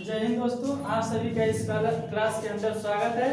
जय हिंद दोस्तों, आप सभी का इस क्लास के अंदर स्वागत है।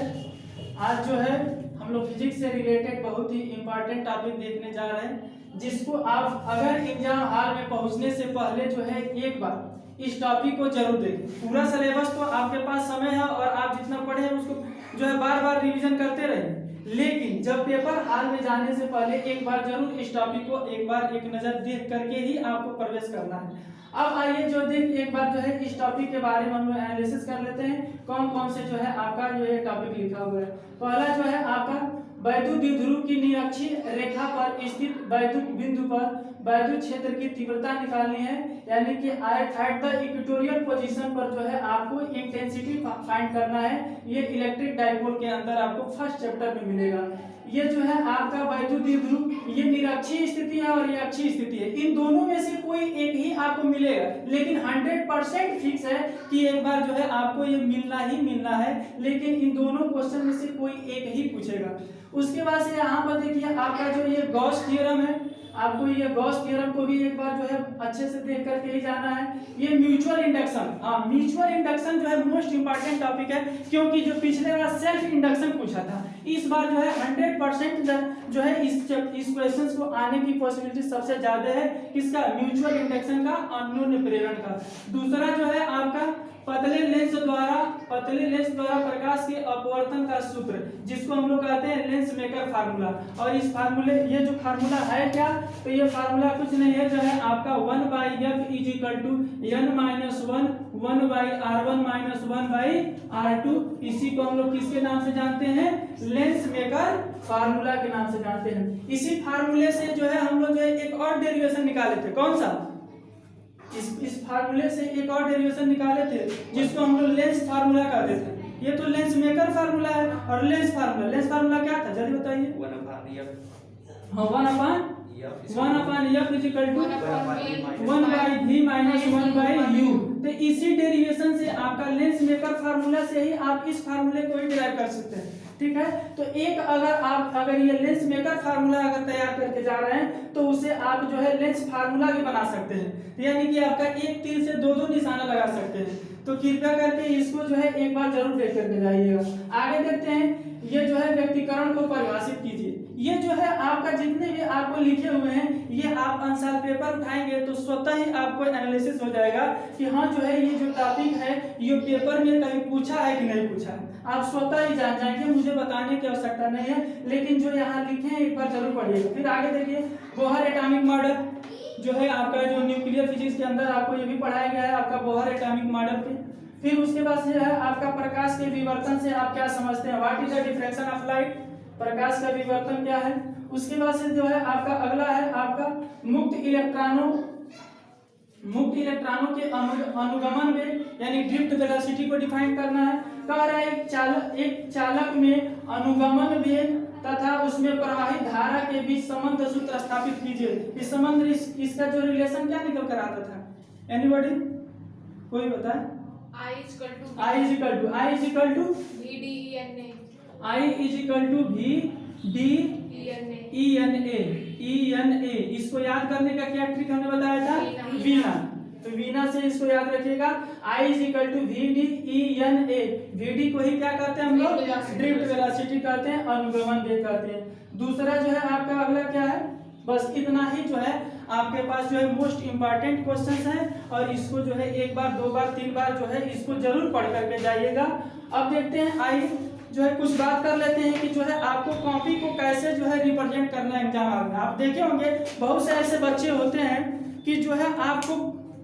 आज जो है हम लोग फिजिक्स से रिलेटेड बहुत ही इम्पोर्टेंट टॉपिक देखने जा रहे हैं, जिसको आप अगर एग्जाम हॉल में पहुंचने से पहले जो है एक बार इस टॉपिक को जरूर देखें। पूरा सिलेबस तो आपके पास समय है और आप जितना पढ़े हैं उसको जो है बार बार रिवीजन करते रहें, लेकिन जब पेपर हॉल में जाने से पहले एक बार जरूर इस टॉपिक को एक बार एक नज़र देख करके ही आपको प्रवेश करना है। अब आइए जो देख एक बार जो है इस टॉपिक के बारे में हम लोग एनालिसिस कर लेते हैं, कौन कौन से जो है आपका जो है टॉपिक लिखा हुआ है। पहला जो है आपका वैद्युत द्विध्रुव की निरक्षीय रेखा पर स्थित वैद्युत बिंदु पर वैद्युत क्षेत्र की तीव्रता निकालनी है, यानी कि एट द इक्वेटोरियल पोजीशन पर जो है आपको इंटेंसिटी फाइंड करना है। ये इलेक्ट्रिक डाइपोल के अंदर आपको फर्स्ट चैप्टर में मिलेगा। ये जो है आपका वैद्युत द्विध्रुव, ये निरक्षीय स्थिति है और ये अक्षीय स्थिति है। इन दोनों में से कोई एक ही आपको मिलेगा, लेकिन 100% फिक्स है कि एक बार जो है आपको ये मिलना ही मिलना है, लेकिन इन दोनों क्वेश्चन में से कोई एक ही पूछेगा। उसके बाद से यहाँ पर देखिए आपका जो ये गॉस थ्योरम है, आपको ये गॉस थ्योरम को भी एक बार जो है अच्छे से देख करके ही जाना है। ये म्यूचुअल इंडक्शन, म्यूचुअल इंडक्शन जो है मोस्ट इंपॉर्टेंट टॉपिक है, क्योंकि जो पिछले बार सेल्फ इंडक्शन पूछा था, इस बार जो है 100% जो है इस क्वेश्चन को आने की पॉसिबिलिटी सबसे ज्यादा है। किसका? म्यूचुअल इंडक्शन का, अन्योन्य प्रेरण का। दूसरा जो है आपका पतले लेंस द्वारा प्रकाश के अपवर्तन का सूत्र, जिसको हम लोग कहते हैं लेंस मेकर फार्मूला। और इस फार्मूले, ये जो फार्मूला है क्या, तो ये फार्मूला कुछ नहीं है, जो है आपका 1/f is equal to n-1 1/r1 - 1/r2। इसी को हम लोग किसके नाम से जानते हैं? लेंस मेकर फार्मूला के नाम से जानते हैं। इसी फार्मूले से जो है हम लोग एक और डेरिवेशन निकाले थे। कौन सा? इस फार्मूले से एक और डेरिवेशन निकाले थे, जिसको हम लोग लेंस फार्मूला कहते थे। ये तो लेंस मेकर फार्मूला है। और लेंस फार्मूला क्या था, जल्दी बताइए। 1/f is equal to 1/v - 1/u। तो इसी डेरिवेशन से आपका लेंस मेकर फार्मूला से ही आप इस फार्मूले को ही डिराइव कर सकते हैं। ठीक है, तो एक अगर ये लेंस मेकर फार्मूला अगर तैयार करके जा रहे हैं, तो उसे आप जो है लेंस फार्मूला भी बना सकते हैं, यानी कि आपका एक तीर से दो निशाना लगा सकते हैं। तो कृपया करके इसको जो है एक बार जरूर देख करके जाइएगा। आगे देखते हैं, ये जो है व्यक्तिकरण को परिभाषित कीजिए। ये जो है आपका जितने भी आपको लिखे हुए हैं, ये आप आंसर पेपर उठाएंगे तो स्वतः ही आपको एनालिसिस हो जाएगा कि हाँ जो है ये जो टॉपिक है ये पेपर में कहीं पूछा है कि नहीं पूछा है। आप स्वतः ही जान जाएंगे, मुझे बताने की आवश्यकता नहीं है, लेकिन जो यहाँ लिखे हैं एक बार जरूर पढ़िएगा। फिर आगे देखिए, बोहर एटॉमिक मॉडल जो है आपका जो न्यूक्लियर फिजिक्स के अंदर आपको ये भी पढ़ाया गया है, आपका बोहर एटॉमिक मॉडल पे। फिर उसके बाद जो है आपका प्रकाश के विवर्तन से आप क्या समझते हैं, what is the diffraction of light, प्रकाश का विवर्तन क्या है। उसके बाद से जो है आपका अगला है आपका मुक्त इलेक्ट्रॉनों के अनुगमन में, यानी ड्रिफ्ट वेलोसिटी को डिफाइन करना है। कह रहा है एक चालक में अनुगमन वेग तथा उसमें प्रवाहित धारा के बीच संबंध सूत्र स्थापित कीजिए। इस संबंध इसका जो रिलेशन क्या निकल कर आता था? एनीबॉडी, कोई बताए? I is equal to VDENA। इसको याद करने का क्या ट्रिक हमने बताया था? वीना। तो वीना से इसको याद रखिएगा, I is equal to VDENA। VD को ही क्या कहते हैं हम लोग? ड्रिफ्ट वेलोसिटी कहते हैं, अनुगमन वेग कहते हैं। दूसरा जो है आपका अगला क्या है? बस इतना ही जो है आपके पास जो है मोस्ट इंपॉर्टेंट क्वेश्चंस हैं, और इसको जो है एक बार, दो बार, तीन बार जो है इसको जरूर पढ़ करके जाइएगा। अब देखते हैं, आइए जो है कुछ बात कर लेते हैं कि जो है आपको कॉपी को कैसे जो है रिप्रेजेंट करना है एग्जाम हॉल में। आप देखे होंगे बहुत से ऐसे बच्चे होते हैं कि जो है आपको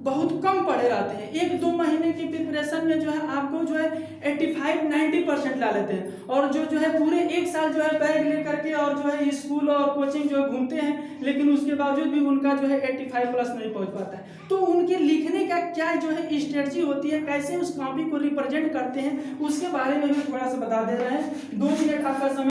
बहुत कम पढ़े रहते हैं, 1-2 महीने की प्रिपरेशन में जो है आपको जो है 85-90% ला लेते हैं, और जो है पूरे एक साल जो है बैग लेकर के और जो है स्कूल और कोचिंग जो है घूमते हैं, लेकिन उसके बावजूद भी उनका जो है 85+ नहीं पहुंच पाता है। तो उनके लिखने का क्या जो है स्ट्रेटजी होती है, कैसे उस कॉपी को रिप्रेजेंट करते हैं, उसके बारे में भी थोड़ा सा बता दे रहे हैं। 2 मिनट आपका समय।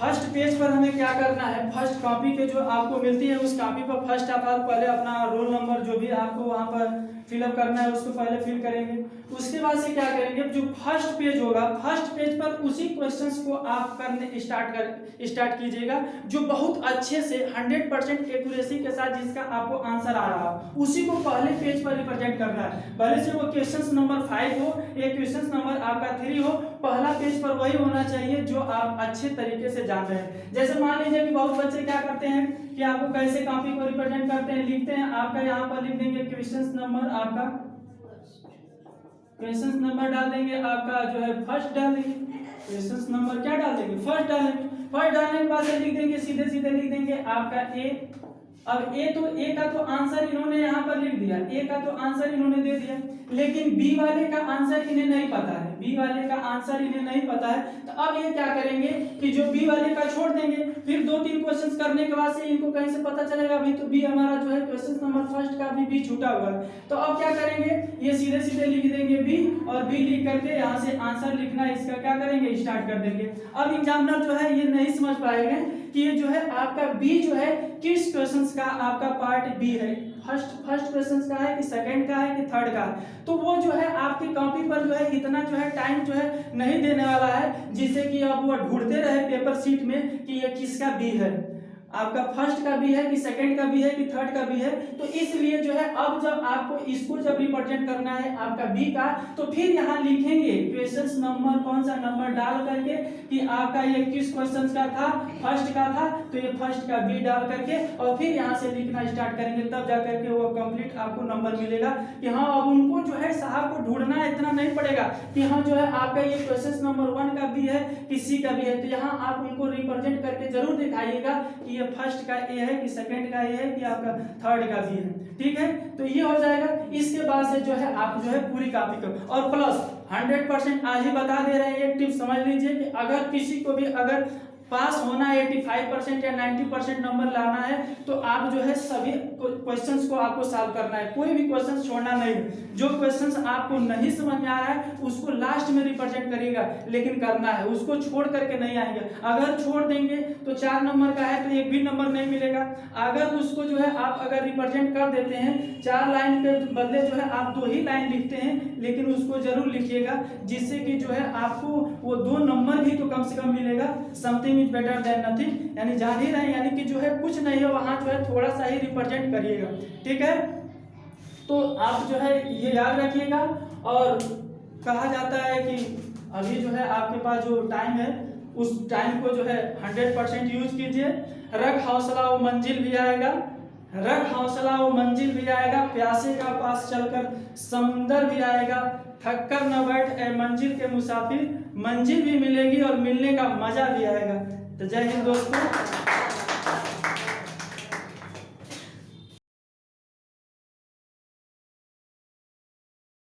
फर्स्ट पेज पर हमें क्या करना है, फर्स्ट कॉपी के जो आपको मिलती है उस कॉपी पर फर्स्ट आप पहले अपना रोल नंबर जो भी आपको वहाँ पर फिलअप करना है उसको पहले फिल करेंगे। उसके बाद से क्या करेंगे, जो फर्स्ट पेज होगा फर्स्ट पेज पर उसी क्वेश्चंस को आप करने स्टार्ट कीजिएगा जो बहुत अच्छे से 100% एक्यूरेसी के साथ जिसका आपको आंसर आ रहा हो उसी को पहले पेज पर रिप्रेजेंट करना है। भले से वो क्वेश्चन नंबर 5 हो या क्वेश्चन नंबर आपका 3 हो, पहला पेज पर वही होना चाहिए जो आप अच्छे तरीके से जान रहे हैं। जैसे मान लीजिए कि बहुत बच्चे क्या करते हैं कि आपको कैसे कॉपी को रिप्रेजेंट करते हैं, लिखते हैं आपका यहाँ पर लिख देंगे क्वेश्चन नंबर, आपका क्वेश्चन नंबर डाल देंगे, आपका जो है फर्स्ट डाल देंगे, क्वेश्चन नंबर क्या डाल देंगे, फर्स्ट डालेंगे। फर्स्ट डालने के बाद लिख देंगे, सीधे सीधे लिख देंगे आपका ए। अब ए का तो आंसर इन्होंने यहाँ पर लिख दिया, ए का तो आंसर इन्होंने दे दिया, लेकिन बी वाले का आंसर इन्हें नहीं पता है, बी वाले का आंसर इन्हें नहीं पता है। तो अब ये क्या करेंगे कि जो बी वाले का छोड़ देंगे, फिर 2-3 क्वेश्चंस करने के बाद से इनको कहीं से पता चलेगा अभी तो बी हमारा जो है क्वेश्चन नंबर फर्स्ट का बी छूटा हुआ है। तो अब क्या करेंगे, ये सीधे सीधे लिख देंगे बी, और बी लिख करके यहाँ से आंसर लिखना इसका क्या करेंगे, स्टार्ट कर देंगे। अब एग्जामिनर जो है ये नहीं समझ पाएंगे कि ये जो है आपका बी जो है किस क्वेश्चंस का आपका पार्ट बी है, फर्स्ट क्वेश्चंस का है कि सेकंड का है कि थर्ड का है। तो वो जो है आपकी कॉपी पर जो है इतना जो है टाइम जो है नहीं देने वाला है जिससे कि आप वो ढूंढते रहे पेपर शीट में कि ये किसका बी है, आपका फर्स्ट का भी है कि सेकंड का भी है कि थर्ड का भी है। तो इसलिए जो है अब जब आपको इसको जब रिप्रेजेंट करना है आपका बी का, तो फिर यहाँ लिखेंगे क्वेश्चंस नंबर कौन सा नंबर डाल करके कि आपका ये किस क्वेश्चन का था, फर्स्ट का था, तो ये फर्स्ट का बी डाल करके और फिर यहाँ से लिखना स्टार्ट करेंगे, तब जा करके वो कंप्लीट आपको नंबर मिलेगा कि हाँ अब उनको जो है साहब को ढूंढना इतना नहीं पड़ेगा कि हाँ जो है आपका ये क्वेश्चन नंबर 1 का भी है कि सी का भी है। तो यहाँ आप उनको रिप्रेजेंट करके जरूर दिखाइएगा कि ये फर्स्ट का ए है कि सेकंड का ए है कि आपका थर्ड का भी है, ठीक है। तो ये हो जाएगा। इसके बाद से जो है आप जो है पूरी कॉपी करो और प्लस 100% आज ही बता दे रहे हैं, एक टिप समझ लीजिए कि अगर किसी को भी अगर पास होना है 85% या 90% नंबर लाना है तो आप जो है सभी क्वेश्चंस को आपको सॉल्व करना है, कोई भी क्वेश्चन छोड़ना नहीं है। जो क्वेश्चंस आपको नहीं समझ में आ रहा है उसको लास्ट में रिप्रेजेंट करिएगा, लेकिन करना है, उसको छोड़ करके नहीं आएंगे। अगर छोड़ देंगे तो 4 नंबर का है तो एक भी नंबर नहीं मिलेगा। अगर उसको जो है आप अगर रिप्रेजेंट कर देते हैं 4 लाइन के बदले जो है आप 2 ही लाइन लिखते हैं, लेकिन उसको जरूर लिखिएगा जिससे कि जो है आपको वो 2 नंबर भी तो कम से कम मिलेगा। Something is better than nothing, यानी जान ही रहे यानी कि जो है कुछ नहीं है वहां जो है थोड़ा सा ही रिप्रेजेंट करिएगा, ठीक है। तो आप जो है ये याद रखिएगा। और कहा जाता है कि अभी जो है आपके पास जो टाइम है उस टाइम को जो है 100% यूज कीजिए। रख हौसला वो मंजिल भी आएगा, रख हौसला वो मंजिल भी आएगा, प्यासे का पास चलकर समुंदर भी आएगा, थक कर न बैठ ए मंजिल के मुसाफिर, मंजिल भी मिलेगी और मिलने का मजा भी आएगा। तो जय हिंद दोस्तों।